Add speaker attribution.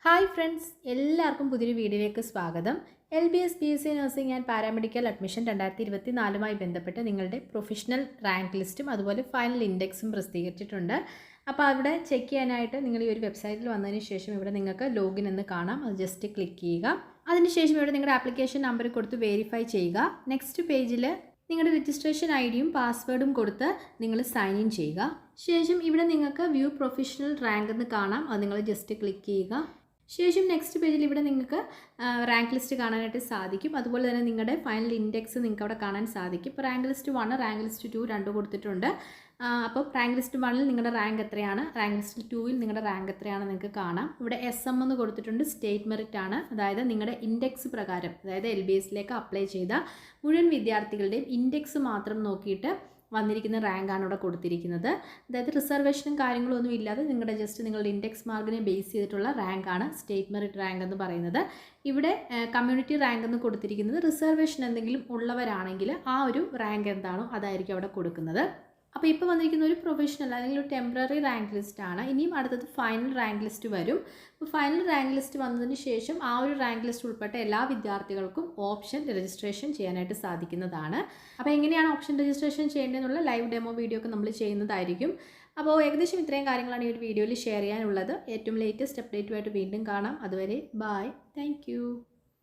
Speaker 1: Hi friends, എല്ലാവർക്കും പുതിയൊരു വീഡിയോയിലേക്ക് സ്വാഗതം. LBS PSC nursing and paramedical admission 2024 ബന്ധപ്പെട്ട് നിങ്ങളുടെ പ്രൊഫഷണൽ റാങ്ക് ലിസ്റ്റും അതുപോലെ ഫൈനൽ ഇൻഡെക്സും പ്രസിദ്ധീകരിച്ചിട്ടുണ്ട്. അപ്പോൾ അവിടെ ചെക്ക് ചെയ്യാനായിട്ട് നിങ്ങൾ ഈ ഒരു വെബ്സൈറ്റിൽ വന്നതിന് ശേഷം ഇവിടെ നിങ്ങൾക്ക് ലോഗിൻ എന്ന് കാണാം. അത് ജസ്റ്റ് ക്ലിക്ക് ചെയ്യുക. അതിനുശേഷം ഇവിടെ നിങ്ങളുടെ ആപ്ലിക്കേഷൻ നമ്പർ കൊടുത്ത് വെരിഫൈ ചെയ്യുക. നെക്സ്റ്റ് പേജിൽ നിങ്ങളുടെ രജിസ്ട്രേഷൻ ഐഡിയും പാസ്വേഡും കൊടുത്ത് നിങ്ങൾ സൈൻ ഇൻ ചെയ്യുക. ശേഷം ഇവിടെ നിങ്ങൾക്ക് വ്യൂ പ്രൊഫഷണൽ റാങ്ക് എന്ന് കാണാം. അത് നിങ്ങൾ ജസ്റ്റ് ക്ലിക്ക് ചെയ്യുക. ശേഷം നെക്സ്റ്റ് പേജിൽ ഇവിടെ നിങ്ങൾക്ക് റാങ്ക് ലിസ്റ്റ് കാണാനായിട്ട് സാധിക്കും. അതുപോലെ തന്നെ നിങ്ങളുടെ ഫൈനൽ ഇൻഡെക്സ് നിങ്ങൾക്ക് അവിടെ കാണാൻ സാധിക്കും. ഇപ്പോൾ റാങ്ക് ലിസ്റ്റ് 1, റാങ്ക് ലിസ്റ്റ് 2 രണ്ടും കൊടുത്തിട്ടുണ്ട്. അപ്പോൾ റാങ്ക് ലിസ്റ്റ് 1ൽ നിങ്ങളുടെ റാങ്ക് എത്രയാണ്, റാങ്ക് ലിസ്റ്റ് 2ൽ നിങ്ങളുടെ റാങ്ക് എത്രയാണെന്ന് നിങ്ങൾക്ക് കാണാം. ഇവിടെ SM എന്ന് കൊടുത്തിട്ടുണ്ട്. സ്റ്റേറ്റ് മെറിറ്റ് ആണ്. അതായത് നിങ്ങളുടെ ഇൻഡെക്സ് പ്രകാരം, അതായത് LBSലേക്ക് അപ്ലൈ ചെയ്ത മുഴുവൻ വിദ്യാർത്ഥികളുടെയും ഇൻഡെക്സ് മാത്രം നോക്കിയിട്ട് വന്നിരിക്കുന്ന റാങ്കാണ് ഇവിടെ കൊടുത്തിരിക്കുന്നത്. അതായത് റിസർവേഷനും കാര്യങ്ങളൊന്നും ഇല്ലാതെ നിങ്ങളുടെ ഇൻഡെക്സ് മാർക്കിനെ ബേസ് ചെയ്തിട്ടുള്ള റാങ്കാണ് സ്റ്റേറ്റ് മെറിറ്റ് റാങ്ക് എന്ന് പറയുന്നത്. ഇവിടെ കമ്മ്യൂണിറ്റി റാങ്ക് എന്ന് കൊടുത്തിരിക്കുന്നത് റിസർവേഷൻ എന്തെങ്കിലും ഉള്ളവരാണെങ്കിൽ ആ ഒരു റാങ്ക് എന്താണോ അതായിരിക്കും അവിടെ കൊടുക്കുന്നത്. അപ്പോൾ ഇപ്പോൾ വന്നിരിക്കുന്ന ഒരു പ്രൊഫഷണൽ അല്ലെങ്കിൽ ഒരു ടെമ്പററി റാങ്ക് ലിസ്റ്റാണ്. ഇനിയും അടുത്തത് ഫൈനൽ റാങ്ക് ലിസ്റ്റ് വരും. അപ്പോൾ ഫൈനൽ റാങ്ക് ലിസ്റ്റ് വന്നതിന് ശേഷം ആ ഒരു റാങ്ക് ലിസ്റ്റ് ഉൾപ്പെട്ട എല്ലാ വിദ്യാർത്ഥികൾക്കും ഓപ്ഷൻ രജിസ്ട്രേഷൻ ചെയ്യാനായിട്ട് സാധിക്കുന്നതാണ്. അപ്പോൾ എങ്ങനെയാണ് ഓപ്ഷൻ രജിസ്ട്രേഷൻ ചെയ്യേണ്ടതെന്നുള്ള ലൈവ് ഡെമോ വീഡിയോ ഒക്കെ നമ്മൾ ചെയ്യുന്നതായിരിക്കും. അപ്പോൾ ഏകദേശം ഇത്രയും കാര്യങ്ങളാണ് ഈ ഒരു വീഡിയോയിൽ ഷെയർ ചെയ്യാനുള്ളത്. ഏറ്റവും ലേറ്റസ്റ്റ് അപ്ഡേറ്റുമായിട്ട് വീണ്ടും കാണാം. അതുവരെ ബൈ, താങ്ക്